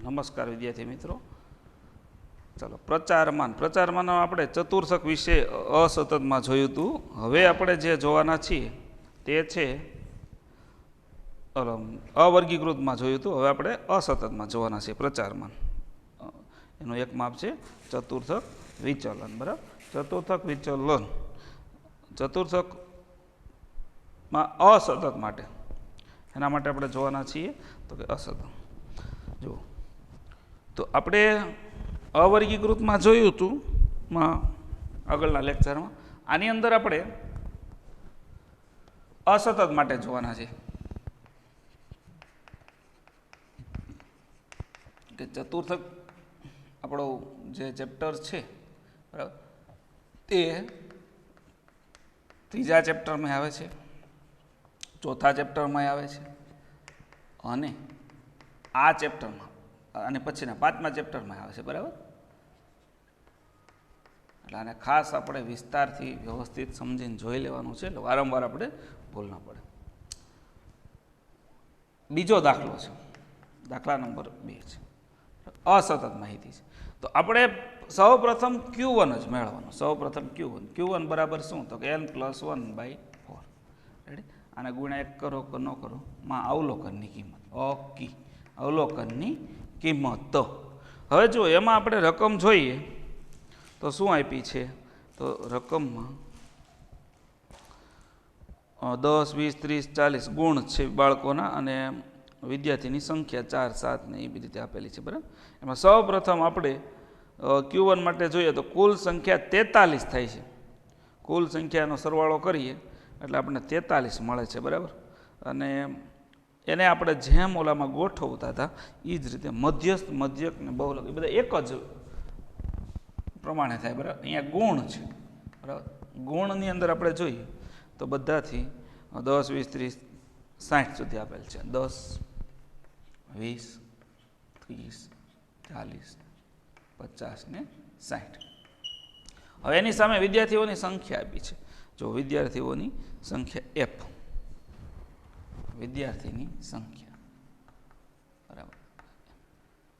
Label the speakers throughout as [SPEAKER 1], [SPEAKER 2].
[SPEAKER 1] નમસ્કાર વિદ્યાર્થી મિત્રો. ચાલો, પ્રચારમાન આપણે ચતુર્થક વિશે અસતતમાં જોયું હતું. હવે આપણે જે જોવાના છીએ તે છે અવર્ગીકૃતમાં જોયું હતું. હવે આપણે અસતતમાં જોવાના છીએ પ્રચારમાન. એનું એક માપ છે ચતુર્થક વિચલન. બરાબર, ચતુર્થક વિચલન ચતુર્થકમાં અસતત માટે, એના માટે આપણે જોવાના છીએ તો કે અસતત. જુઓ, તો આપણે અવર્ગીકૃતમાં જોયું હતું આગળના લેક્ચરમાં. આની અંદર આપણે અસતત માટે જોવાના છે કે ચતુર્થક આપણો જે ચેપ્ટર છે, બરાબર, તે ત્રીજા ચેપ્ટરમાં આવે છે, ચોથા ચેપ્ટરમાં આવે છે, અને આ ચેપ્ટરમાં અને પછીના પાંચમા ચેપ્ટરમાં આવે છે. બરાબર, એટલે આને ખાસ આપણે વિસ્તારથી વ્યવસ્થિત સમજીને જોઈ લેવાનું છે, એટલે વારંવાર આપણે ભૂલ ન પડે. બીજો દાખલો છે, દાખલા નંબર 2 છે, અસતત માહિતી છે. તો આપણે સૌ પ્રથમ Q1 જ મેળવવાનું. સૌ પ્રથમ Q1 બરાબર શું? તો કે n+1/4. રેડી? આને ગુણ્યા 1 કરો કે ન કરો માં અવલોકનની કિંમત, અવલોકનની કિંમત. હવે જો એમાં આપણે રકમ જોઈએ તો શું આપી છે? તો રકમમાં 10, 20, 30, 40 ગુણ છે બાળકોના, અને વિદ્યાર્થીની સંખ્યા 4, 7 ને એ બધી રીતે આપેલી છે. બરાબર, એમાં સૌ પ્રથમ આપણે Q1 માટે જોઈએ તો કુલ સંખ્યા 43 થાય છે. કુલ સંખ્યાનો સરવાળો કરીએ એટલે આપણને 43 મળે છે. બરાબર, અને એને આપણે જેમ ઓલામાં ગોઠવતા હતા એ જ રીતે મધ્યસ્થ, મધ્યક ને બહુલક એ બધા એક જ પ્રમાણે થાય. બરાબર, અહીંયા ગુણ છે. બરાબર, ગુણની અંદર આપણે જોઈએ તો બધાથી 10, 20, 30, 60 સુધી આપેલ છે. 10, 20, 30, 40, 50 ને 60. હવે એની સામે વિદ્યાર્થીઓની સંખ્યા આપી છે. જો વિદ્યાર્થીઓની સંખ્યા F, વિદ્યાર્થીની સંખ્યા, બરાબર,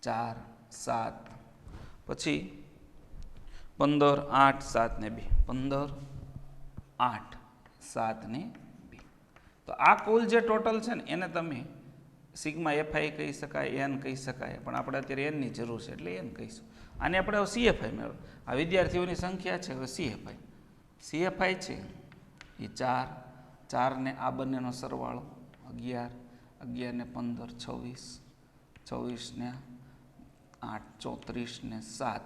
[SPEAKER 1] 4, 7, પછી 15, 8, 7 ને 2, 15, 8, 7 ને 2. તો આ કુલ જે ટોટલ છે ને એને તમે સિગ્મા FI કહી શકાય, n કહી શકાય, પણ આપણે અત્યારે n ની જરૂર છે એટલે n કહીશું. આને આપણે CFI મેળવો. આ વિદ્યાર્થીઓની સંખ્યા છે. હવે CFI છે એ 4 ને આ બંનેનો સરવાળો 11, 11 ને 15 26, 26 ને 8 34 ને 7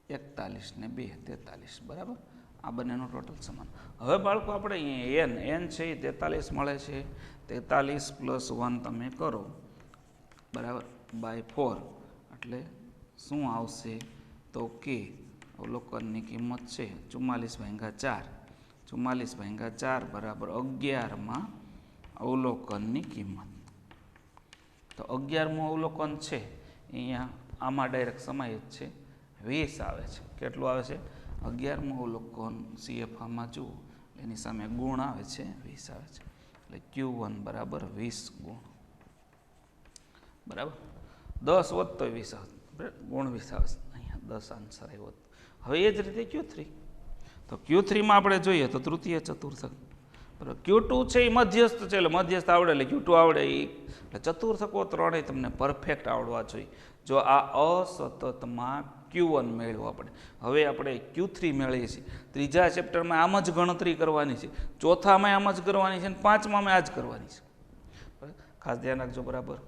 [SPEAKER 1] 41 ને 2 43. બરાબર, આ બંનેનો ટોટલ સમાન. હવે બાળકો આપણે અહીંયા n છે એ 43 મળે છે. 43 + 1 તમે કરો, બરાબર, /4 એટલે શું આવશે? તો કે અવલોકનની કિંમત છે 44/4. 44/4 બરાબર 11માં અવલોકનની કિંમત. તો 11મું અવલોકન છે અહીંયા આમાં ડાયરેક્ટ સમાય જ છે, 20 આવે છે. કેટલું આવે છે? 11મું અવલોકન CFમાં જુઓ એની સામે ગુણ આવે છે 20 આવે છે. એટલે Q1 બરાબર 20 ગુણ. બરાબર, 10 વધતો 20 આવે, ગુણ 20 આવે. અહીંયા 10 આન્સર આવ્યો. હવે એ જ રીતે Q3. તો Q3માં આપણે જોઈએ તો તૃતીય ચતુર્થક. બરાબર, Q2 છે એ મધ્યસ્થ છે, એટલે મધ્યસ્થ આવડે એટલે Q2 આવડે. એટલે ચતુર્થકો ત્રણેય તમને પરફેક્ટ આવડવા જોઈએ. જો આ અસતતમાં Q1 મેળવો આપણે. હવે આપણે Q3 મેળવીએ છીએ. ત્રીજા ચેપ્ટરમાં આમ જ ગણતરી કરવાની છે, ચોથામાં આમ જ કરવાની છે, અને પાંચમામાં આ જ કરવાની છે. ખાસ ધ્યાન રાખજો. બરાબર,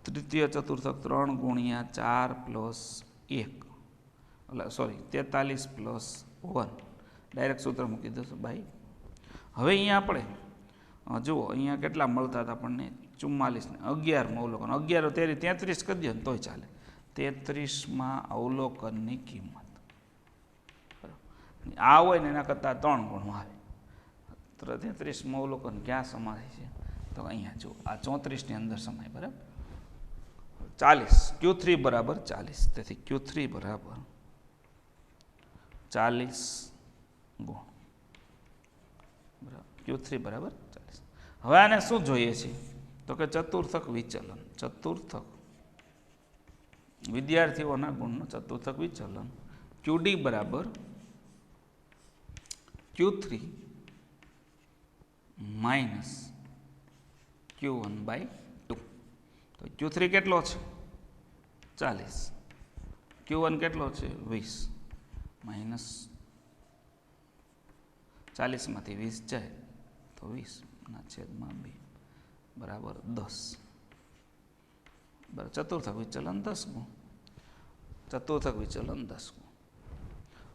[SPEAKER 1] તૃતીય ચતુર્થક 3 ગુણ્યા 4 + 1, એટલે સોરી 43 + 1 ડાયરેક્ટ સૂત્ર મૂકી દઈશું ભાઈ. હવે અહીંયા આપણે જુઓ અહીંયા કેટલા મળતા હતા આપણને? 44 ને 11માં અવલોકન. 11 તેરી 33 કરી દો ને તોય ચાલે. 33માં અવલોકનની કિંમત. આ હોય ને એના કરતાં 3 ગુણ આવે. 33માં અવલોકન ક્યાં સમાય છે? તો અહીંયા જુઓ, આ 34ની અંદર સમાય. બરાબર, 40. Q3 બરાબર 40. તેથી Q3 બરાબર 40 ગુણ. બરાબર, Q3 બરાબર 40. હવે આને શું જોઈએ છે? તો કે ચતુર્થક વિચલન. ચતુર્થક વિદ્યાર્થીઓના ગુણનું ચતુર્થક વિચલન QD બરાબર Q3 માઇનસ Q1/2. તો Q3 કેટલો છે 40, Q1 કેટલો છે 20, માઇનસ 40માંથી 20 જાય તો 20/2 બરાબર 10. બરાબર, ચતુર્થક વિચલન 10 ગુણ. ચતુર્થક વિચલન 10 ગુણ.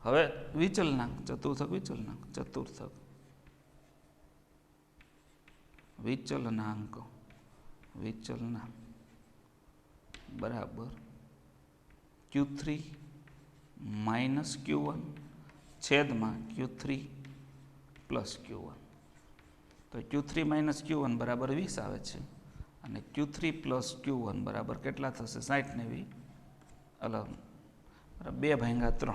[SPEAKER 1] હવે વિચલનાંક, ચતુર્થક વિચલનાંક, ચતુર્થક વિચલનાંક, વિચલનાંક બરાબર Q3 માઇનસ Q1 છેદમાં Q3 પ્લસ Q1. તો Q3 માઇનસ Q1 બરાબર 20 આવે છે, અને Q3 પ્લસ Q1 બરાબર કેટલા થશે 60 ને 20 અલગ 2/3 એટલે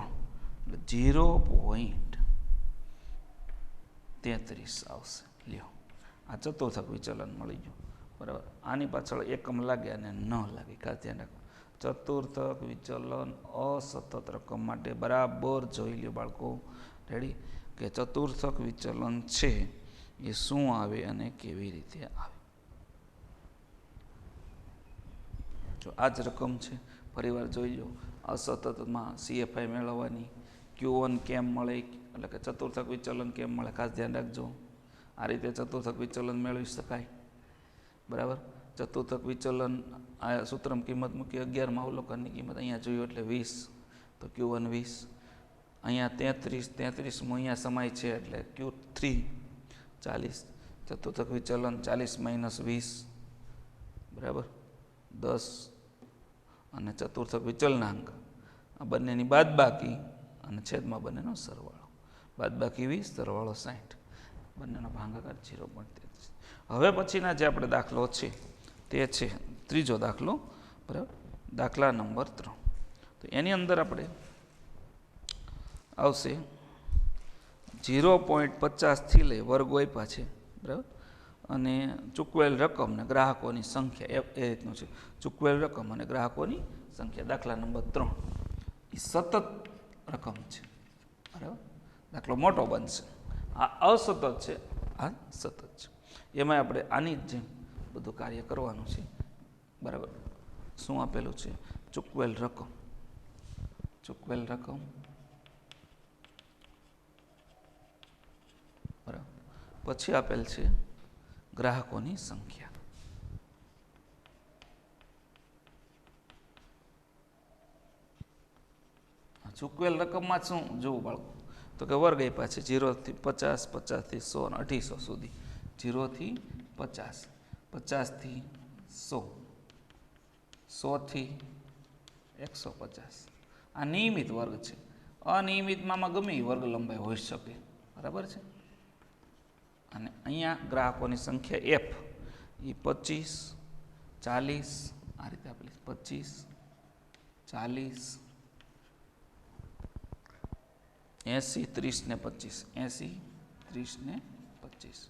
[SPEAKER 1] 0.33 આવશે. લ્યો, આ ચતુર્થક વિચલન મળી ગયું. બરાબર, આની પાછળ એકમ લાગે અને ન લાગે, ખાસ ધ્યાન રાખો. ચતુર્થક વિચલન અસતત રકમ માટે બરાબર જોઈ લ્યો બાળકો. રેડી? કે ચતુર્થક વિચલન છે એ શું આવે અને કેવી રીતે આવે. જો આ જ રકમ છે, ફરીવાર જોઈ લો. અસતતમાં CFI મેળવવાની Q1 કેમ મળે, એટલે કે ચતુર્થક વિચલન કેમ મળે, ખાસ ધ્યાન રાખજો. આ રીતે ચતુર્થક વિચલન મેળવી શકાય. બરાબર, ચતુર્થક વિચલન આ સૂત્રમાં કિંમત મૂકી 11માં અવલોકનની કિંમત અહીંયા જોયું એટલે 20, તો Q1 20, અહીંયા 33માં અહીંયા સમાય છે એટલે Q3 40. ચતુર્થક વિચલન 40 માઇનસ 20 બરાબર 10, અને ચતુર્થક વિચલનાંક આ બંનેની બાદબાકી અને છેદમાં બંનેનો સરવાળો. બાદબાકી 20, સરવાળો 60, બંનેનો ભાગાકાર 0.33. હવે પછીના જે આપણે દાખલો છે તે છે ત્રીજો દાખલો. બરાબર, દાખલા નંબર 3. તો એની અંદર આપણે આવશે 0.50 થી લઈ વર્ગ આપ્યા છે. બરાબર, અને ચૂકવેલ રકમ ને ગ્રાહકોની સંખ્યા એ રીતનું છે. ચૂકવેલ રકમ અને ગ્રાહકોની સંખ્યા. દાખલા નંબર 3 એ સતત રકમ છે. બરાબર, દાખલો મોટો બનશે. આ અસતત છે, આ સતત છે. એમાં આપણે આની જ જેમ બધું કાર્ય કરવાનું છે. બરાબર, શું આપેલું છે? ચૂકવેલ રકમ, ચૂકવેલ રકમ બરાબર, પછી આપેલ છે ગ્રાહકોની સંખ્યા. ચૂકવેલ રકમમાં શું જોવું બાળકો? તો કે વર્ગ આપ્યા છે 0 થી 50, 50 થી 100 અને 2800 સુધી. 0 થી 50, 50 થી 100, 100 થી 150. આ નિયમિત વર્ગ છે. અનિયમિતમાં ગમે એ વર્ગ લંબાઈ હોઈ શકે. બરાબર છે. અને અહીંયા ગ્રાહકોની સંખ્યા F એ 25, 40 આ રીતે આપેલી 25, 40, 80, 30 ને 25, 80, 30 ને 25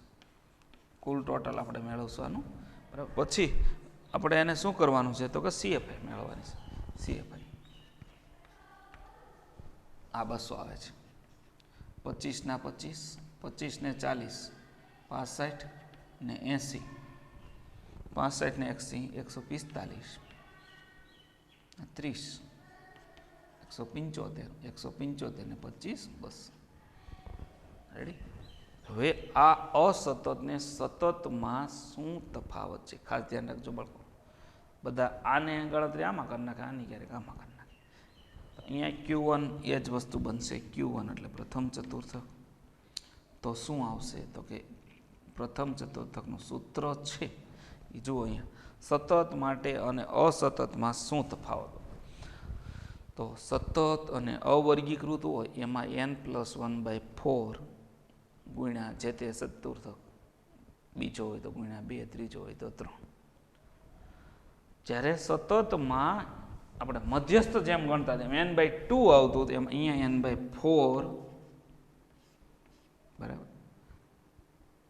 [SPEAKER 1] કુલ ટોટલ આપણે મેળવશું આનું. બરાબર, પછી આપણે એને શું કરવાનું છે? તો કે CFI મેળવવાની છે. CFI આ 200 આવે છે. 25 ના 25, 25 ને 40, 65 ને 80, 65 ને 80, 145, 30, 175, 175 ને 25, 200. રેડી? હવે આ અસતત ને સતતમાં શું તફાવત છે? ખાસ ધ્યાન રાખજો બાળકો. બધા આને ગણતરી આમાં કરી નાખે, આની ક્યારેક આમાં કરી નાખે. અહીંયા Q1 એ જ વસ્તુ બનશે. Q1 એટલે પ્રથમ ચતુર્થક. તો શું આવશે? તો કે પ્રથમ ચતુર્થકનું સૂત્ર છે એ જુઓ અહીંયા. સતત માટે અને અસતતમાં શું તફાવત? તો સતત અને અવર્ગીકૃત હોય એમાં n+1/4 ગુણ્યા જે તે ચતુર્થક. બીજો હોય તો ગુણ્યા 2, ત્રીજો હોય તો 3. જ્યારે સતતમાં આપણે મધ્યસ્થ જેમ ગણતા તેમ n/2 આવતું, એમ અહીંયા n/4 બરાબર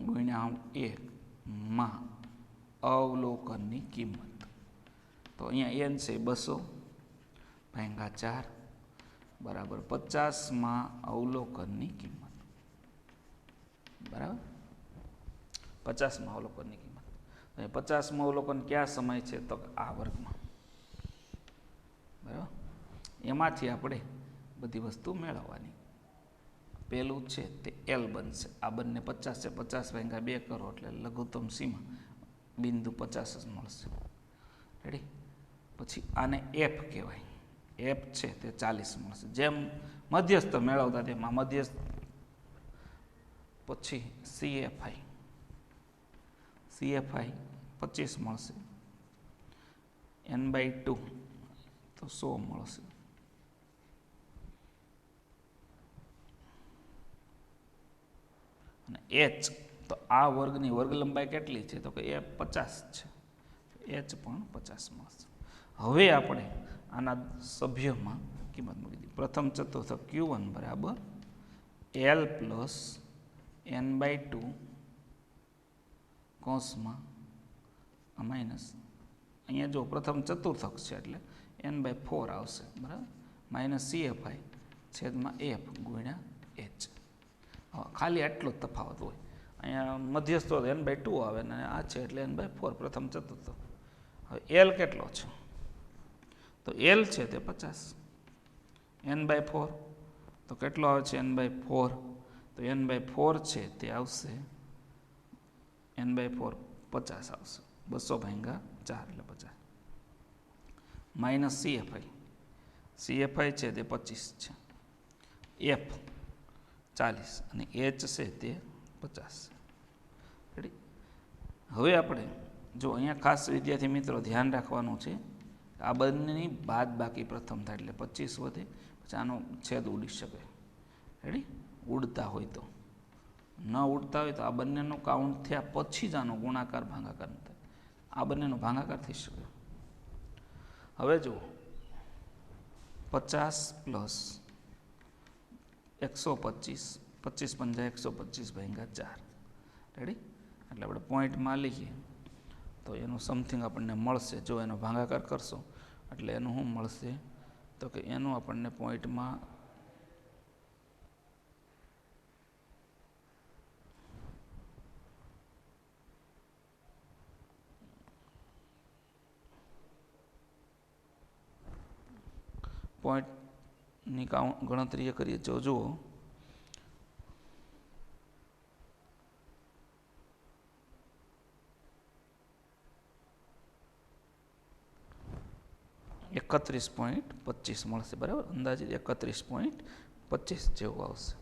[SPEAKER 1] ગુણ્યા 1 માં અવલોકનની કિંમત. તો અહીંયા n છે 200, ભાંગા 4 બરાબર 50 અવલોકનની કિંમત, બરાબર 50 અવલોકનની કિંમત. 50 અવલોકન કયા સમય છે? તો આ વર્ગમાં, બરાબર. એમાંથી આપણે બધી વસ્તુ મેળવવાની. પહેલું છે તે એલ બનશે. આ બંને 50 છે, 50 ભાંગા 2 કરો એટલે લઘુત્તમ સીમા બિંદુ 50 જ મળશે. રેડી? પછી આને એફ કહેવાય. એફ છે તે 40 મળશે. જેમ મધ્યસ્થ મેળવતા તેમાં મધ્યસ્થ. પછી સીએફઆઈ 25 મળશે. n/2 તો 100 મળશે. અને એચ તો આ વર્ગની વર્ગ લંબાઈ કેટલી છે? તો કે એ 50 છે. એચ પણ 50 મળશે. હવે આપણે આના સભ્યોમાં કિંમત મૂકી દીધી. પ્રથમ ચતુર્થક Q1 બરાબર L પ્લસ n/2 કૌંસમાં માઇનસ, અહીંયા જો પ્રથમ ચતુર્થક છે એટલે n/4 આવશે, બરાબર. માઇનસ CFI છેદમાં F ગુણ્યા H. ખાલી આટલો જ તફાવત હોય. અહીંયા મધ્યસ્થ n/2 આવે ને આ છે એટલે n/4 પ્રથમ ચતુર્થક. હવે L કેટલો છે? તો L છે તે 50. n/4 તો કેટલો આવે છે? n/4 તો n/4 છે તે આવશે n/4 50 આવશે. 200 ભાંગા 4 એટલે 50. માઇનસ CFI છે તે 25 છે. F 40 અને H છે તે 50. રેડી? હવે આપણે જો અહીંયા ખાસ વિદ્યાર્થી મિત્રો ધ્યાન રાખવાનું છે, આ બંનેની બાદ બાકી પ્રથમ થાય એટલે 25 વધે, પછી આનો છેદ ઉડી શકે. રેડી? ઉડતા હોય તો. ન ઉડતા હોય તો આ બંનેનો કાઉન્ટ થયા પછી જ આનો ગુણાકાર ભાગાકાર થાય. આ બંનેનો ભાગાકાર થઈ શકે. હવે જુઓ 50 પ્લસ 125, 25 પંજા 125 ભાંગ્યા 4. રેડી? એટલે આપણે પોઈન્ટમાં લઈએ તો એનું સમથિંગ આપણને મળશે. જો એનો ભાગાકાર કરશો એટલે એનું શું મળશે? તો કે એનું આપણને પોઈન્ટમાં પોઈન્ટની ગણતરી કરીએ. જો જુઓ 31.25 મળશે, બરાબર. અંદાજિત 31.25 જેવું આવશે.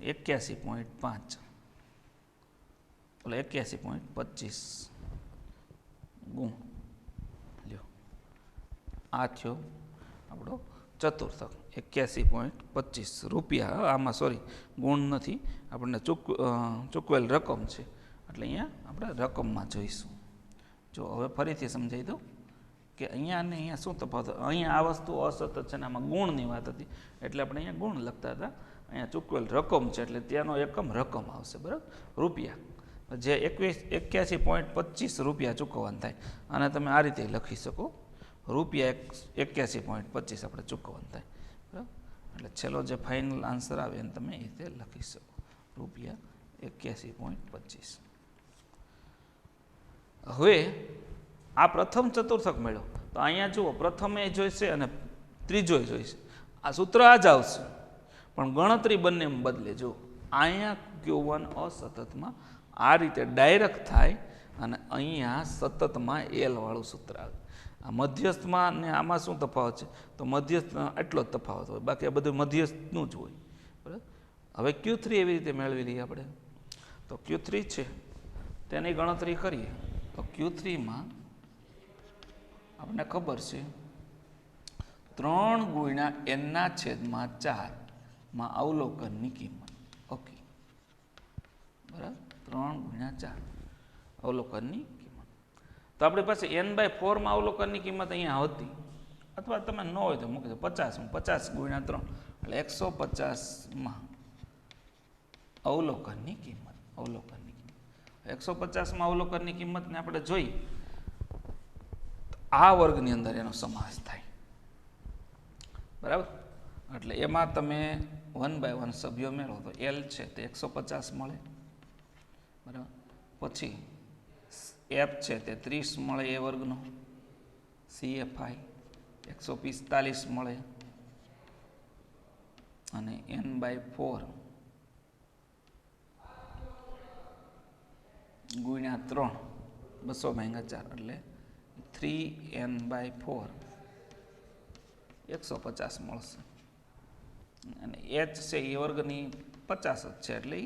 [SPEAKER 1] $81.5 એટલે 81.25 ગુણ લ્યો. આ થયો આપણો ચતુર્થક. 81.25 રૂપિયા. આમાં સોરી ગુણ નથી, આપણને ચૂકવેલ રકમ છે એટલે અહીંયા આપણે રકમમાં જોઈશું. જો હવે ફરીથી સમજાવી દઉં કે અહીંયા ને અહીંયા શું તફાવત? અહીંયા આ વસ્તુ અસતત છે ને આમાં ગુણની વાત હતી એટલે આપણે અહીંયા ગુણ લખતા હતા. અહીંયા ચૂકવેલ રકમ છે એટલે ત્યાંનો એકમ રકમ આવશે, બરાબર. રૂપિયા જે 81.25 રૂપિયા ચૂકવવાના થાય અને તમે આ રીતે લખી શકો. રૂપિયા 81.25 આપણે ચૂકવવાના થાય, બરાબર. એટલે છેલ્લો જે ફાઇનલ આન્સર આવે એને તમે એ રીતે લખી શકો. રૂપિયા 81.25. હવે આ પ્રથમ ચતુર્થક મળ્યો તો અહીંયા જુઓ પ્રથમ એ જોઈશે અને ત્રીજો જોઈશે. આ સૂત્ર આ જ આવશે પણ ગણતરી બંને બદલે. જો અહીંયા Q1 અસતતમાં આ રીતે ડાયરેક્ટ થાય અને અહીંયા સતતમાં L વાળું સૂત્ર આવે. આ મધ્યસ્થમાં ને આમાં શું તફાવત છે? તો મધ્યસ્થ એટલો જ તફાવત હોય, બાકી આ બધું મધ્યસ્થનું જ હોય, બરાબર. હવે Q3 એવી રીતે મેળવી લઈએ આપણે. તો Q3 છે તેની ગણતરી કરીએ તો Q3માં આપણને ખબર છે 3 ગુણ્યા n/4 માં અવલોકનની કિંમત. ઓકે, બરાબર. 3 ગુણ્યા 4 અવલોકનની કિંમત. તો આપણી પાસે n/4 માં અવલોકનની કિંમત અહીંયા હતી, અથવા તમે ન હોય તો મૂકી દો 50. 50 ગુણ્યા 3 એટલે 150 માં અવલોકનની કિંમત. 150 અવલોકનની કિંમતને આપણે જોઈ, આ વર્ગની અંદર એનો સમાવેશ થાય, બરાબર. એટલે એમાં તમે 1/1 સભ્યો મેળવો તો L છે તે 150 મળે, બરાબર. પછી F છે તે 30 મળે એ વર્ગનો, CFI 145 મળે, અને N/4 ગુણ્યા 3 200/4 એટલે 3N/4 150 મળશે. અને H છે એ વર્ગની 50 જ છે એટલે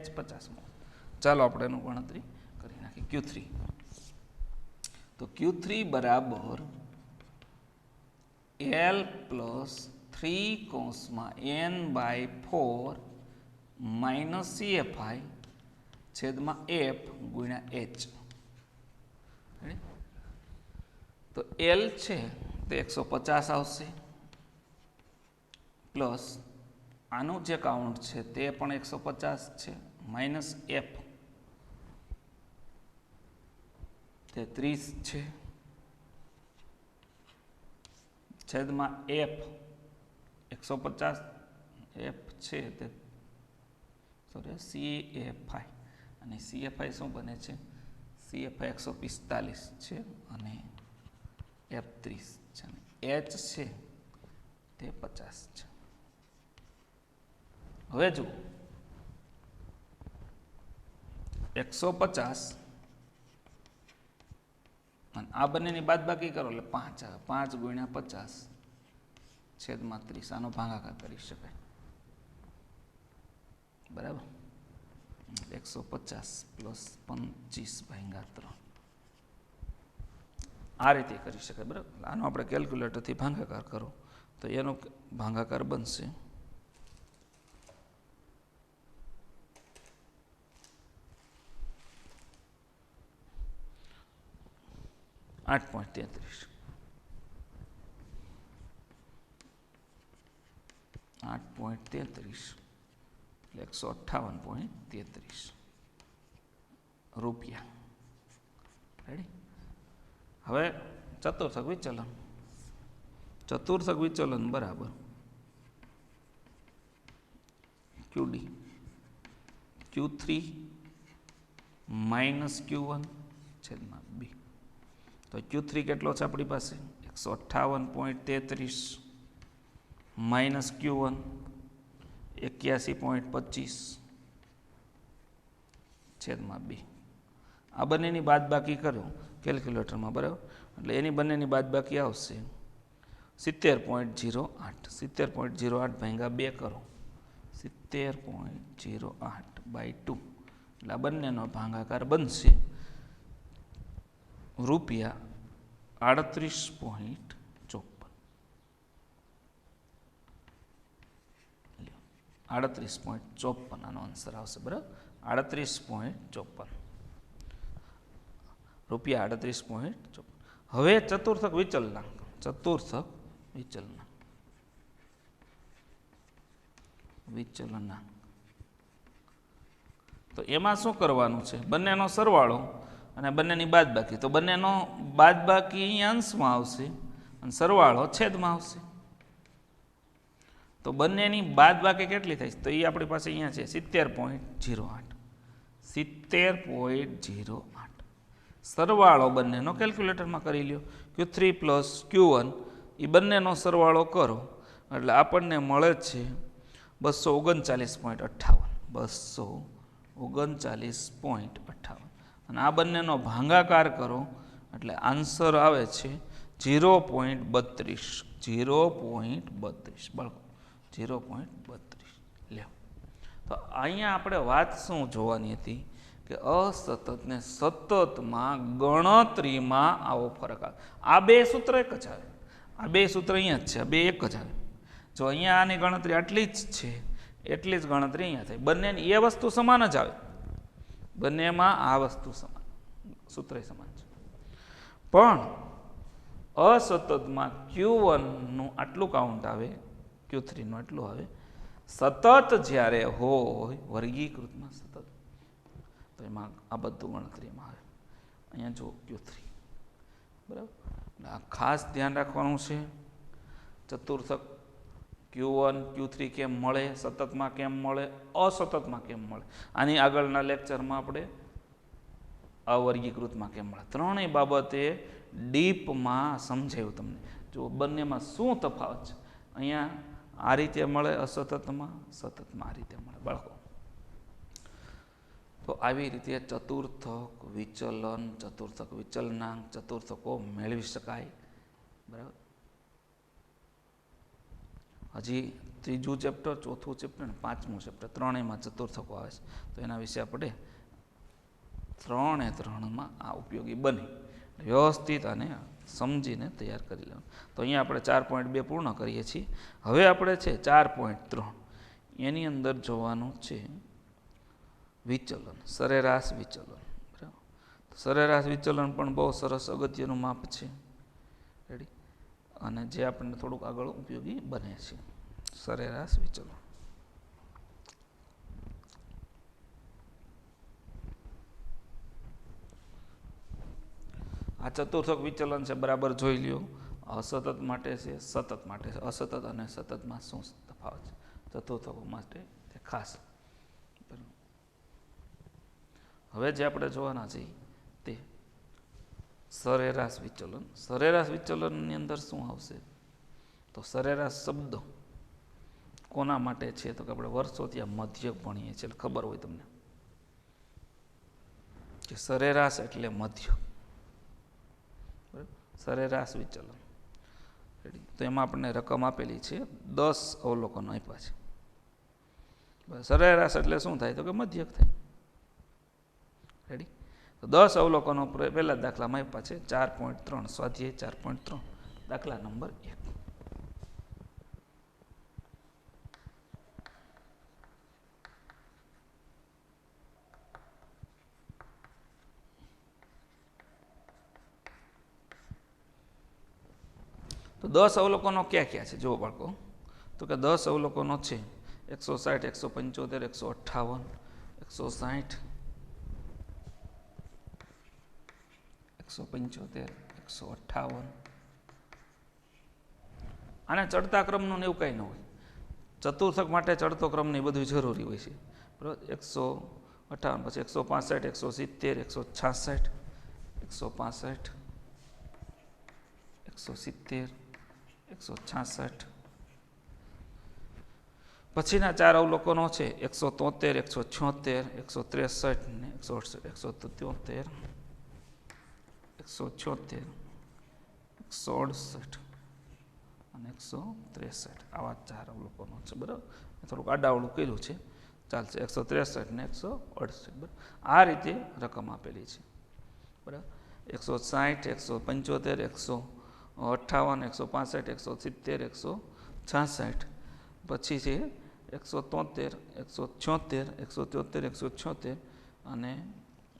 [SPEAKER 1] H 50 મળશે. ચાલો આપણે એનું ગણતરી કરી નાખીએ. Q3 તો Q3 બરાબર L પ્લસ 3 કૌંસમાં N/4 માઇનસ CFI છેદમાં F ગુણ્યા H. તો L છે તે 150 આવશે, પ્લસ આનું જે કાઉન્ટ છે તે પણ 150 છે, માઇનસ F તે 30 છે, છેદમાં F 150 F છે તે CFI, અને CFI શું બને છે? CFI 145 છે અને F 30 છે, અને H છે તે 50 છે. હવે જુઓ 150 અને આ બંનેની બાદબાકી કરો એટલે 5 આવે. 5 ગુણ્યા 50 છેદમાં 30, આનો ભાગાકાર કરી શકાય, બરાબર. 150 પ્લસ 25/3 આ રીતે કરી શકાય, બરાબર. આનો આપણે કેલ્ક્યુલેટરથી ભાગાકાર કરો તો એનો ભાગાકાર બનશે 8.33 એટલે 158.33 રૂપિયા. રેડી. હવે ચતુર્થક વિચલન બરાબર QD Q3 માઇનસ Q1 છેદમાં B. તો Q3 કેટલો છે આપણી પાસે? 158.33 માઇનસ Q1 81.25 છેદમાં 2. આ બંનેની બાદબાકી કરો કેલ્ક્યુલેટરમાં, બરાબર. એટલે એની બંનેની બાદબાકી આવશે 70.08. 70.08 ભાગ્યા 2 કરો 70.08/2 એટલે આ બંનેનો ભાગાકાર બનશે રૂપિયા 38.54 આનો આન્સર આવશે, બરાબર. 38.54 રૂપિયા 38.54. હવે ચતુર્થક વિચલનાંક તો એમાં શું કરવાનું છે? બંનેનો સરવાળો અને બંનેની બાદબાકી. તો બંનેનો બાદબાકી અહીંયા અંશમાં આવશે અને સરવાળો છેદમાં આવશે. તો બંનેની બાદબાકી કેટલી થાય? તો એ આપણી પાસે અહીંયા છે 70.08. 70.08 સરવાળો બંનેનો કેલ્ક્યુલેટરમાં કરી લ્યો. Q3 પ્લસ Q1 એ બંનેનો સરવાળો કરો એટલે આપણને મળે છે 239.58. 239.58 અને આ બંનેનો ભાગાકાર કરો એટલે આન્સર આવે છે 0.32. 0.32 બળકો 0.32 લ્યો. તો અહીંયા આપણે વાત શું જોવાની હતી કે અસતતને સતતમાં ગણતરીમાં આવો ફરક આવે. આ બે સૂત્ર એક જ આવે, આ બે સૂત્ર અહીંયા જ છે, આ બે એક જ આવે. જો અહીંયા આની ગણતરી આટલી જ છે એટલી જ ગણતરી અહીંયા થાય. બંનેની એ વસ્તુ સમાન જ આવે, બંનેમાં આ વસ્તુ સમાન, સૂત્ર સમાન છે. પણ અસતતમાં Q1નું આટલું કાઉન્ટ આવે, Q3નું આટલું આવે. સતત જ્યારે હોય વર્ગીકૃતમાં સતત તો એમાં આ બધું ગણતરીમાં આવે. અહીંયા જો Q3 બરાબર. આ ખાસ ધ્યાન રાખવાનું છે. ચતુર્થક Q1 Q3 કેમ મળે, સતતમાં કેમ મળે, અસતતમાં કેમ મળે. આની આગળના લેક્ચરમાં આપણે અવર્ગીકૃતમાં કેમ મળે, ત્રણેય બાબતે ડીપમાં સમજાયું તમને. જો બંનેમાં શું તફાવત છે. અહીંયા આ રીતે મળે અસતતમાં, સતતમાં આ રીતે મળે બાળકો. તો આવી રીતે ચતુર્થક વિચલન, ચતુર્થક વિચલનાંક, ચતુર્થકો મેળવી શકાય. બરાબર. હજી ત્રીજું ચેપ્ટર, ચોથું ચેપ્ટર અને પાંચમું ચેપ્ટર ત્રણેયમાં ચતુર્થકો આવે છે. તો એના વિશે આપણે ત્રણમાં આ ઉપયોગી બને વ્યવસ્થિત અને સમજીને તૈયાર કરી લેવાનું. તો અહીંયા આપણે 4.2 પૂર્ણ કરીએ છીએ. હવે આપણે છે 4.3 એની અંદર જોવાનું છે વિચલન, સરેરાશ વિચલન. બરાબર. સરેરાશ વિચલન પણ બહુ સરસ અગત્યનું માપ છે. રેડી. અને જે આપણને થોડુંક આગળ ઉપયોગી બને છે સરેરાશ વિચલન. આ ચતુર્થક વિચલન છે બરાબર જોઈ લ્યો. અસતત માટે છે, સતત માટે છે. અસતત અને સતતમાં શું તફાવત છે ચતુર્થકો માટે તે ખાસ. હવે જે આપણે જોવાના છે તે સરેરાશ વિચલન. સરેરાશ વિચલનની અંદર શું આવશે તો સરેરાશ શબ્દ કોના માટે છે તો કે આપણે વર્ષોથી આ મધ્યક ભણીએ છીએ એટલે ખબર હોય તમને કે સરેરાશ એટલે મધ્યક. સરેરાશ વિચલન. તો એમાં આપણને રકમ આપેલી છે 10 અવલોકનો આપ્યા છે. સરેરાશ એટલે શું થાય તો કે મધ્યક થાય. રેડી. તો 10 અવલોકનો પહેલા દાખલામાં આપ્યા છે 4.3 સ્વાધ્યાય 4.3 દાખલા નંબર 1. તો 10 અવલોકનો ક્યાં ક્યાં છે જુઓ બાળકો. તો કે 10 અવલોકનો છે 160, 175, 158, 160, 175, 158. આને ચડતા ક્રમનું એવું કંઈ ન હોય. ચતુર્થક માટે ચડતો ક્રમ ને બધું જરૂરી હોય છે. બરાબર. 158 પછી 165, 170, 166, 165, 170, 166. પછીના 4 અવલોકનો છે 173, 176, 163 ને 168, 173, 168 અને 163. આવા 4 અવલોકનો છે. બરાબર. થોડુંક આડાવડું કર્યું છે, ચાલશે. 163 ને 168. બરાબર. આ રીતે રકમ આપેલી છે. બરાબર. 160, 175, 158, 165, 170, 166. પછી છે 173, 176, 173, 176 અને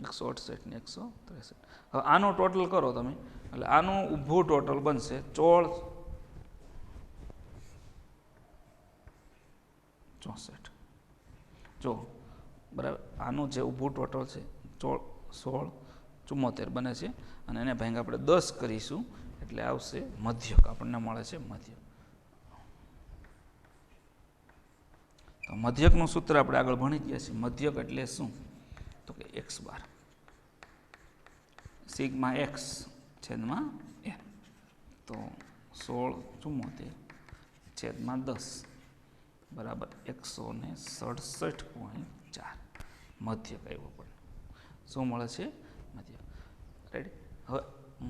[SPEAKER 1] 168 ને 163. હવે આનું ટોટલ કરો તમે એટલે આનું ઊભું ટોટલ બનશે 1664. જો બરાબર. આનું જે ઊભું ટોટલ છે 1674 બને છે અને એને ભાંગ આપણે 10 કરીશું એટલે આવશે મધ્યક. આપણને મળે છે મધ્યક. તો મધ્યકનું સૂત્ર આપણે આગળ ભણી ગયા છીએ. મધ્યક એટલે શું તો કે x બાર સિગ્મા x છેદમાં n. તો 1674 છેદમાં 10 બરાબર 167.4 મધ્યક આવ્યો. પણ શું મળે છે મધ્યક. રેડી. હવે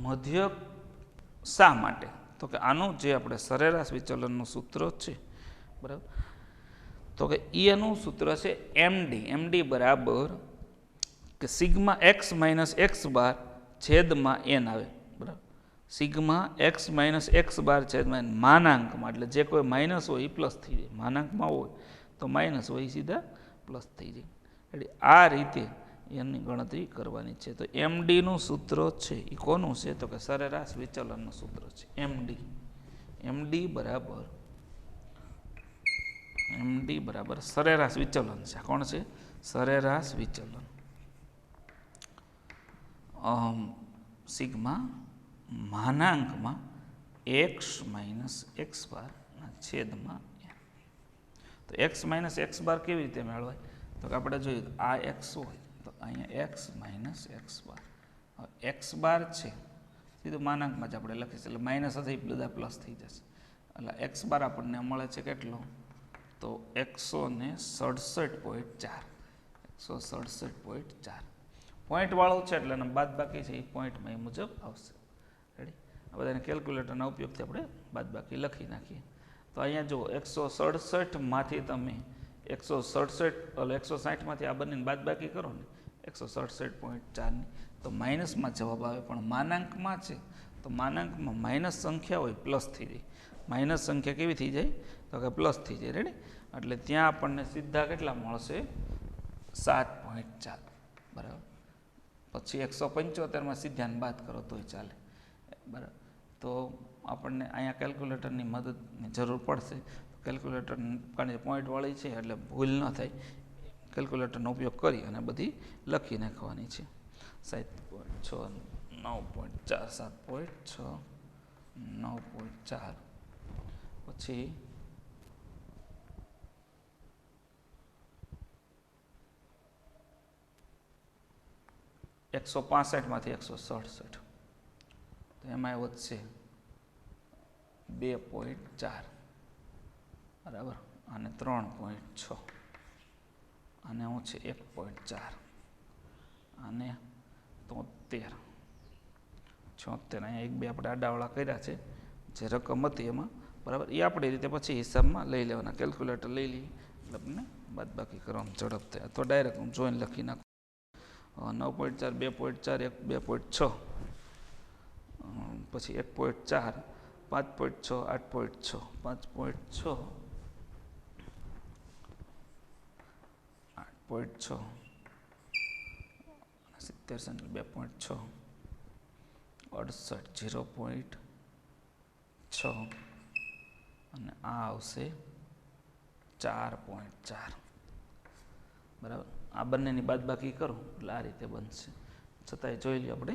[SPEAKER 1] મધ્યક શા માટે તો કે આનું જે આપણે સરેરાશ વિચલનનું સૂત્ર છે બરાબર તો કે એનું સૂત્ર છે md બરાબર કે સિગ્મા x માઇનસ x બાર છેદમાં n આવે. બરાબર. સિગ્મા x માઇનસ x બાર છેદમાં n માનાંકમાં એટલે જે કોઈ માઇનસ હોય એ પ્લસ થઈ જાય. માનાંકમાં હોય તો માઇનસ હોય એ સીધા પ્લસ થઈ જાય. એટલે આ રીતે એની ગણતરી કરવાની છે. તો mdનું સૂત્ર છે એ કોનું છે તો કે સરેરાશ વિચલનનું સૂત્ર છે md બરાબર સરેરાશ વિચલન છે. કોણ છે સરેરાશ વિચલન. સિગ્મા માનાંકમાં x માઇનસ એક્સ બારના છેદમાં n. તો x માઇનસ એક્સ બાર કેવી રીતે મેળવાય? તો કે આપણે જોયું તો આ x હોય તો અહીંયા x માઇનસ એક્સ બાર. હવે એક્સ બાર છે સીધું માનાંકમાં જ આપણે લખીશું, એટલે માઇનસ હતી બધા પ્લસ થઈ જશે. એટલે એક્સ બાર આપણને મળે છે કેટલો? તો 167.4. 167.4 પોઈન્ટવાળું છે એટલે બાદ બાકી છે એ પોઈન્ટમાં એ મુજબ આવશે. રેડી? આ બધાને કેલ્ક્યુલેટરના ઉપયોગથી આપણે બાદ બાકી લખી નાખીએ. તો અહીંયા જુઓ 167માંથી તમે 160માંથી આ બંનેને બાદ બાકી કરો ને 167.4ની તો માઇનસમાં જવાબ આવે. પણ માનાંકમાં છે તો માનાંકમાં માઇનસ સંખ્યા હોય પ્લસ થઈ જાય. માઇનસ સંખ્યા કેવી થઈ જાય? તો કે પ્લસ થઈ જાય. રેડી? એટલે ત્યાં આપણને સીધા કેટલા મળશે? 7.4. બરાબર. પછી 175માં સીધાને બાદ કરો તોય ચાલે. બરાબર. તો આપણને અહીંયા કેલ્ક્યુલેટરની મદદની જરૂર પડશે. કેલ્ક્યુલેટર કારણ કે પોઈન્ટવાળી છે એટલે ભૂલ ન થાય, કેલ્ક્યુલેટરનો ઉપયોગ કરી અને બધી લખી નાખવાની છે. 7.6, 9.4, 7.6, 9.4 પછી 165માંથી 167 તો એમાં વધશે 2.4. બરાબર. અને 3.6 અને હું છે 1.4 અને 73, 76. અહીંયા એક બે આપણે આડાવાળા કર્યા છે જે રકમ હતી એમાં. બરાબર. એ આપણી રીતે પછી હિસાબમાં લઈ લેવાના. કેલ્ક્યુલેટર લઈ લઈએ એટલે આપણને બાદ બાકી કરવાનું ઝડપ થાય. અથવા ડાયરેક્ટ હું જોઈને લખી નાખું. 9.4, 2.4, 2.6 પછી 1.4, 5.6, 8.6, 5.6, 8.6, 70, 2.6, 68, 0.6 અને આ આવશે 4.4. બરાબર. આ બંનેની બાદ બાકી કરો એટલે આ રીતે બનશે. છતાંય જોઈ લઈએ આપણે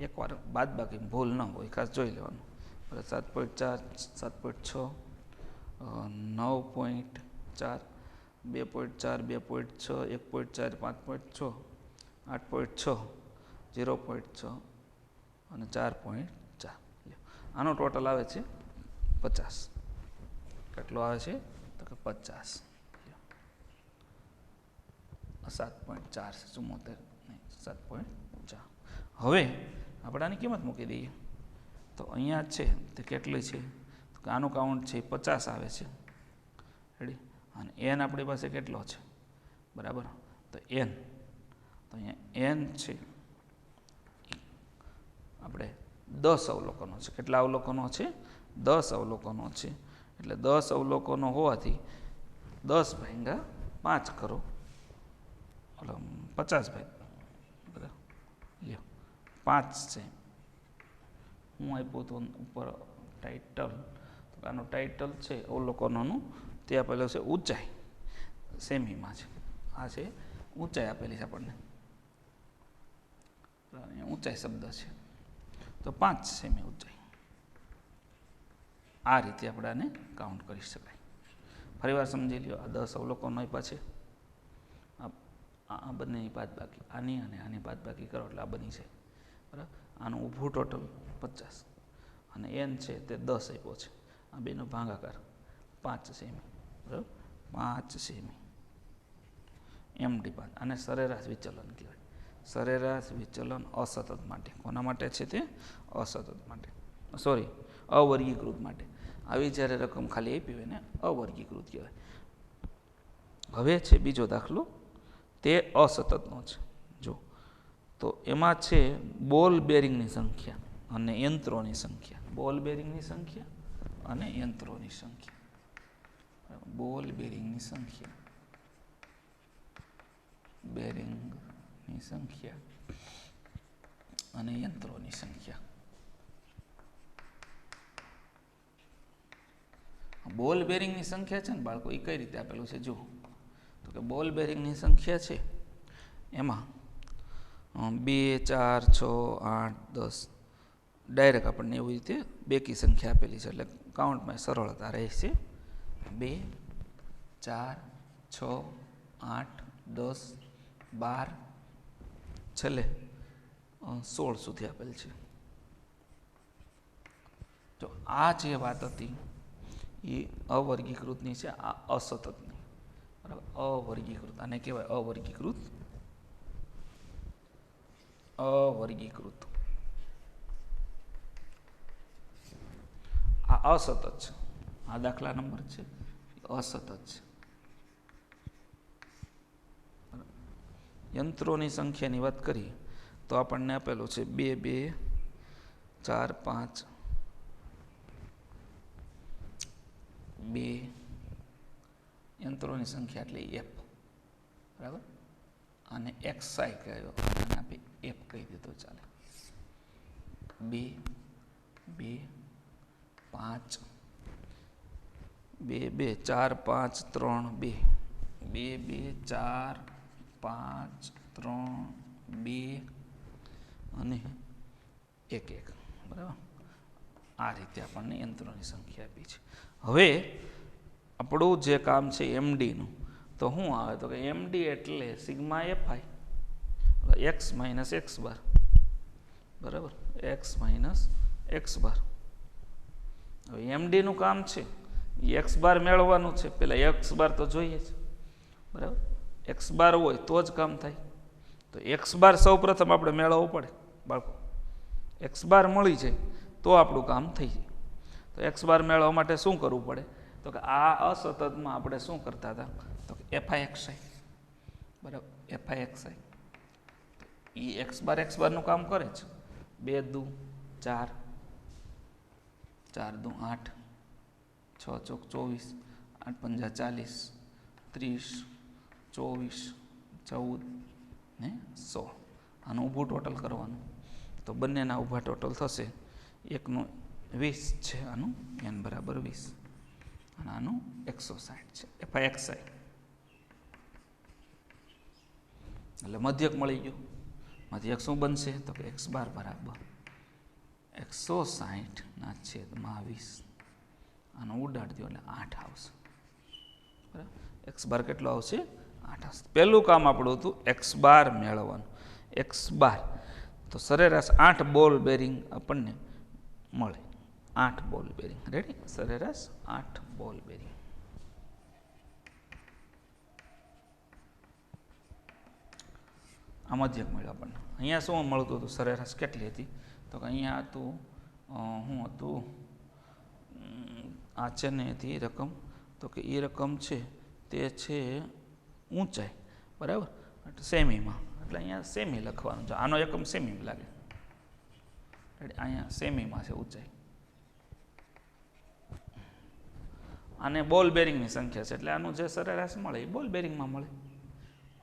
[SPEAKER 1] એકવાર બાદ બાકી ભૂલ ન હોય ખાસ જોઈ લેવાનું. 7.4, 7.6, 9.4, 2.4, 2.6, 1.4, 5.6, 8.6, 0.6 અને 4.4. આનો ટોટલ આવે છે 50. કેટલો આવે છે? તો કે 50. 7.4 છે, 74 નહીં 7.4. હવે આપણે આની કિંમત મૂકી દઈએ તો અહીંયા છે તે કેટલી છે? તો કે આનું કાઉન્ટ છે 50 આવે છે. રેડી? અને એન આપણી પાસે કેટલો છે? બરાબર. તો એન તો અહીંયા એન છે આપણે 10 અવલોકનો છે. કેટલા અવલોકનો છે? 10 અવલોકનો છે. એટલે 10 અવલોકનો હોવાથી 10 ભાગ્યા 5 કરો, 50 ભાઈ. બરાબર. લ્યો 5 છે. હું આપ્યું હતું ઉપર ટાઇટલ. તો આનું ટાઇટલ છે અવલોકનોનું તે આપેલું છે ઊંચાઈ. સેમીમાં છે. આ છે ઊંચાઈ આપેલી છે આપણને. ઊંચાઈ શબ્દ છે તો 5 સેમી ઊંચાઈ. આ રીતે આપણે આને કાઉન્ટ કરી શકાય. ફરીવાર સમજી લ્યો. આ 10 અવલોકનો આપ્યા છે. આ બંનેની બાદ બાકી આની અને આની બાદ બાકી કરો એટલે આ બની છે. બરાબર. આનું ઊભું ટોટલ 50 અને એન છે તે 10 આપ્યો છે. આ બેનો ભાગાકાર 5 સેમી. બરાબર. 5 સેમી. MD5. આને સરેરાશ વિચલન કહેવાય. સરેરાશ વિચલન અસતત માટે. કોના માટે છે તે? અસતત માટે. સોરી, અવર્ગીકૃત માટે. આવી જ્યારે રકમ ખાલી આપી હોય ને અવર્ગીકૃત કહેવાય. હવે છે બીજો દાખલો, તે અસતતનો છે. જો તો એમાં છે બોલ બેરિંગની સંખ્યા અને યંત્રોની સંખ્યા. બોલ બેરિંગની સંખ્યા અને યંત્રોની સંખ્યા. બોલ બેરિંગની સંખ્યા, બેરિંગની સંખ્યા અને યંત્રોની સંખ્યા. બોલ બેરિંગની સંખ્યા છે ને બાળકો, એ કઈ રીતે આપેલું છે? જુઓ તો કે બોલ બેરિંગની સંખ્યા છે એમાં 2 4 6 8 10 ડાયરેક્ટ આપણને એવી રીતે બેકી સંખ્યા આપેલી છે એટલે કાઉન્ટમાં સરળતા રહેશે. 2 4 6 8 10 12 છેલ્લે 16 સુધી આપેલ છે. તો આ જે વાત હતી એ અવર્ગીકૃતની છે, આ અસતતની. બરાબર, અવર્ગીકૃત આને કહેવાય અવર્ગીકૃત. આ અસતત છે. આ દાખલા નંબર છે અસતત છે. યંત્રોની સંખ્યાની વાત કરીએ તો આપણને આપેલું છે 2 2 4 5 2 યંત્રોની સંખ્યા એટલે એફ. બરાબર, આને એક્સાઈ કહ્યો, આને આપણે એફ કહી દીધો ચાલે. 2 2 5 2 2 4 5 3 2 2 2 4 5 3 2 અને 1 1. બરાબર, આ રીતે આપણને યંત્રોની સંખ્યા આપી છે. હવે આપણું જે કામ છે એમડીનું, તો શું આવે તો કે એમડી એટલે sigma FI X minus X bar. બરાબર, એક્સ માઇનસ એક્સ બાર. હવે એમડીનું કામ છે એ એક્સ બાર મેળવવાનું છે. પહેલાં એક્સ બાર તો જોઈએ જ. બરાબર, એક્સ બાર હોય તો જ કામ થાય. તો એક્સ બાર સૌ પ્રથમ આપણે મેળવવું પડે બાળકો. એક્સ બાર મળી જાય તો આપણું કામ થઈ જાય. તો એક્સ બાર મેળવવા માટે શું કરવું પડે તો કે આ અસતતમાં આપણે શું કરતા હતા તો કે એફઆઈ એક્સઆઈ. બરાબર, એફઆઈ એક્સઆઈ એ એક્સ બારનું કામ કરે છે. 2 દુ 4 4 દુ 8 6 ચોક 24 8 પંજા 40 30 24 14 ને 16. આનું ઊભું ટોટલ કરવાનું તો બંનેના ઊભા ટોટલ થશે. એકનું 20 છે, આનું એન બરાબર 20 અને આનું 160 છે એફઆઈ એક્સઆઈ. એટલે મધ્યક મળી ગયો. મધ્યક શું બનશે તો કે એક્સ બાર બરાબર 160/20. આનો ઉડાડી દો એટલે 8 આવશે. બરાબર, એક્સ બાર કેટલો આવશે 8 આવશે. પહેલું કામ આપણું હતું એક્સ બાર મેળવવાનું. એક્સ બાર તો સરેરાશ 8 બોલ બેરિંગ આપણને મળે. 8 બોલ બેરિંગ રેડી, સરેરાશ 8 બોલ બેરિંગ. આ મધ્યક મળ્યો આપણને. અહીંયા શું મળતું હતું સરેરાશ કેટલી હતી તો કે અહીંયા હતું શું હતું આ છે ને હતી રકમ તો કે એ રકમ છે તે છે ઊંચાઈ. બરાબર, એટલે સેમીમાં એટલે અહીંયા સેમી લખવાનું છે. આનો એકમ સેમી લાગે. અહીંયા સેમીમાં છે ઊંચાઈ. આને બોલ બેરિંગની સંખ્યા છે એટલે આનું જે સરેરાશ મળે એ બોલ બેરિંગમાં મળે.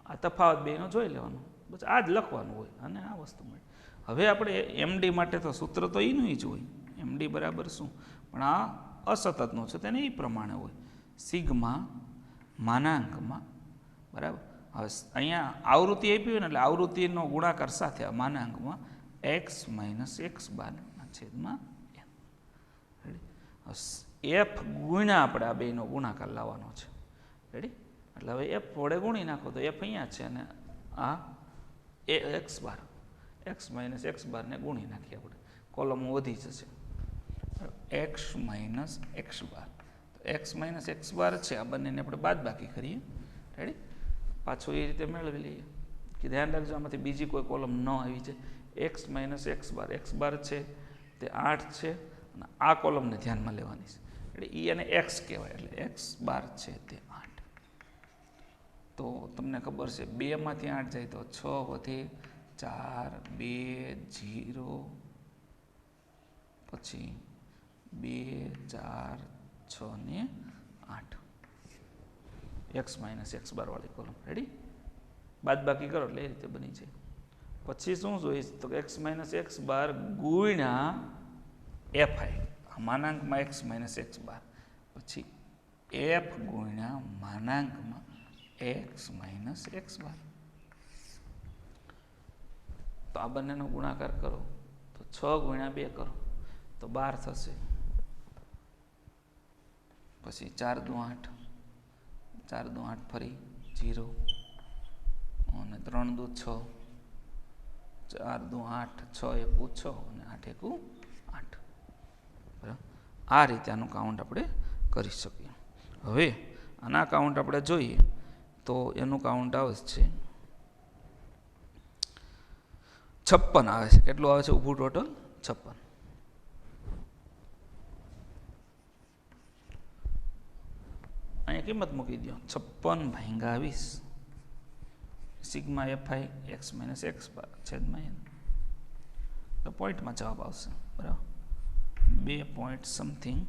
[SPEAKER 1] આ તફાવત બેનો જોઈ લેવાનું, બસ આ જ લખવાનું હોય અને આ વસ્તુ મળે. હવે આપણે એમડી માટે તો સૂત્ર તો એનું જ હોય. એમડી બરાબર શું, પણ આ અસતતનું છે તેને એ પ્રમાણે હોય. સિગ્મા માનાંકમાં. બરાબર, હવે અહીંયા આવૃત્તિ આપી હોય ને એટલે આવૃત્તિનો ગુણાકાર સાથે આ માનાંકમાં એક્સ માઇનસ એક્સ બારના છેદમાં એન. એફ ગુણ્યા આપણે આ બેનો ગુણાકાર લાવવાનો છે. રેડી, એટલે હવે એફ વડે ગુણી નાખો તો એફ અહીંયા છે અને આ x bar x minus x બારને ગુણી નાખીએ આપણે. કોલમ વધી જશે એક્સ માઇનસ એક્સ બાર. તો એક્સ માઇનસ એક્સ બાર છે આ બંનેને આપણે બાદ બાકી કરીએ. રેડી, પાછું એ રીતે મેળવી લઈએ કે ધ્યાન રાખજો આમાંથી બીજી કોઈ કોલમ ન આવી જાય. એક્સ માઇનસ એક્સ બાર છે તે 8 છે અને આ કોલમને ધ્યાનમાં લેવાની છે. એટલે ઈ અને એક્સ કહેવાય એટલે એક્સ બાર છે તે 8. તો તમને ખબર છે 2 માંથી 8 જાય તો 6 વધે 4 2 0 પછી 2 4 6 ને 8 એક્સ માઇનસ એક્સ બાર વાળી કોલમ. રેડી, બાદ બાકી કરો એટલે એ રીતે બની જાય. પછી શું જોઈશ તો એક્સ માઇનસ એક્સ બાર ગુણ્યા એફઆઈ માનાંકમાં એક્સ માઇનસ એક્સ બાર પછી એફ ગુણ્યા માનાંકમાં એક્સ માઇનસ એક્સ બાર. તો આ બંનેનો ગુણાકાર કરો તો 6 ગુણ્યા 2 કરો તો 12 થશે. પછી 4 દુ 8, 4 દુ 8 ફરી 0 અને 3 દુ 6, 4 દુ 8, 6 એકુ 6 અને 8 એકુ 8. બરાબર, આ રીતે આનું કાઉન્ટ આપણે કરી શકીએ. હવે આના કાઉન્ટ આપણે જોઈએ તો એનું કાઉન્ટ આવે છે 56 આવે છે. કેટલું આવે છે ઊભું ટોટલ? 56. અહીંયા કિંમત મૂકી દો 56 ભાગ્યા 20 sigma fi x minus x છેદમાં n. તો પોઈન્ટમાં જવાબ આવશે. બરાબર, 2 પોઈન્ટ સમથિંગ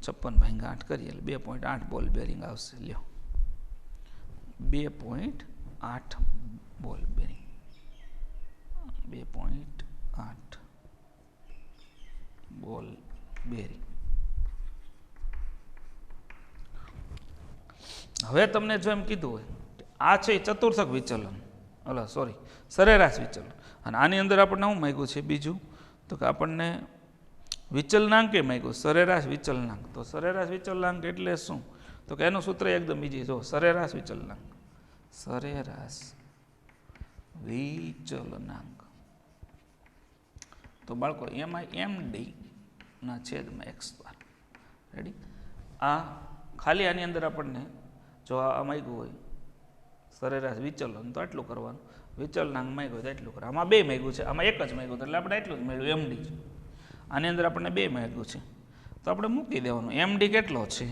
[SPEAKER 1] 56 ભાગ્યા 8 કરીએ એટલે 2.8 બોલ બેરિંગ આવશે. લ્યો 2.8 બોલ બેરિંગ, 2.8 બોલ બેરિંગ. હવે તમને જો એમ કીધું હોય આ છે ચતુર્થક વિચલન, સરેરાશ વિચલન, અને આની અંદર આપણને શું માંગ્યું છે બીજું તો કે આપણને વિચલનાંક એ માંગ્યું, સરેરાશ વિચલનાંક. તો સરેરાશ વિચલનાંક એટલે શું તો કે એનું સૂત્ર એકદમ બીજી જો સરેરાશ વિચલનાંક, સરેરાશ વિચલનાંક. તો બાળકો એમાં md ના છેદમાં x બાર. રેડી? આ ખાલી આની અંદર આપણને જો આ માંગ્યું હોય સરેરાશ વિચલન તો એટલું કરવાનું, વિચલનાંક માંગ્યું હોય તો એટલું કરવાનું. આમાં 2 માંગ્યું છે, આમાં એક જ માંગ્યું એટલે આપણે એટલું જ મેળવ્યું md. આની અંદર આપણને 2 માંગ્યું છે તો આપણે મૂકી દેવાનું. md કેટલો છે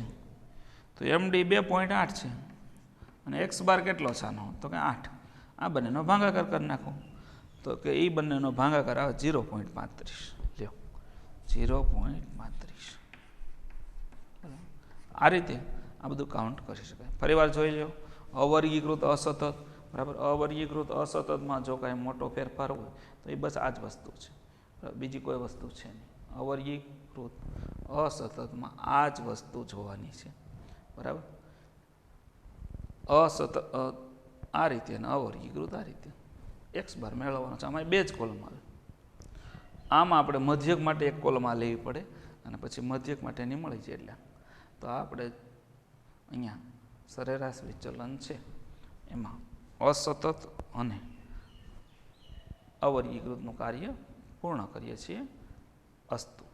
[SPEAKER 1] તો md 2.8 છે અને x બાર કેટલો છે આનો તો કે 8. આ બંનેનો ભાગાકાર કરી નાખો તો કે એ બંનેનો ભાગાકાર આવે 0.35. લ્યો 0.35. આ રીતે આ બધું કાઉન્ટ કરી શકાય. ફરીવાર જોઈ લો, અવર્ગીકૃત અસતત. બરાબર, અવર્ગીકૃત અસતતમાં જો કાંઈ મોટો ફેરફાર હોય તો એ બસ આ જ વસ્તુ છે, બીજી કોઈ વસ્તુ છે નહીં. અવર્ગીકૃત અસતતમાં આ જ વસ્તુ જોવાની છે. બરાબર, અસતત આ રીતે અને અવર્ગીકૃત આ રીતે. એક્સ બાર મેળવવાનો છે. આમાં 2 જ કોલમ આવે. આમાં આપણે મધ્યક માટે એક કોલમ આ લેવી પડે અને પછી મધ્યક માટેની મળી જાય. એટલે તો આપણે અહીંયા સરેરાશ વિચલન છે એમાં અસતત અને અવર્ગીકૃતનું કાર્ય પૂર્ણ કરીએ છીએ. અસ્તુ.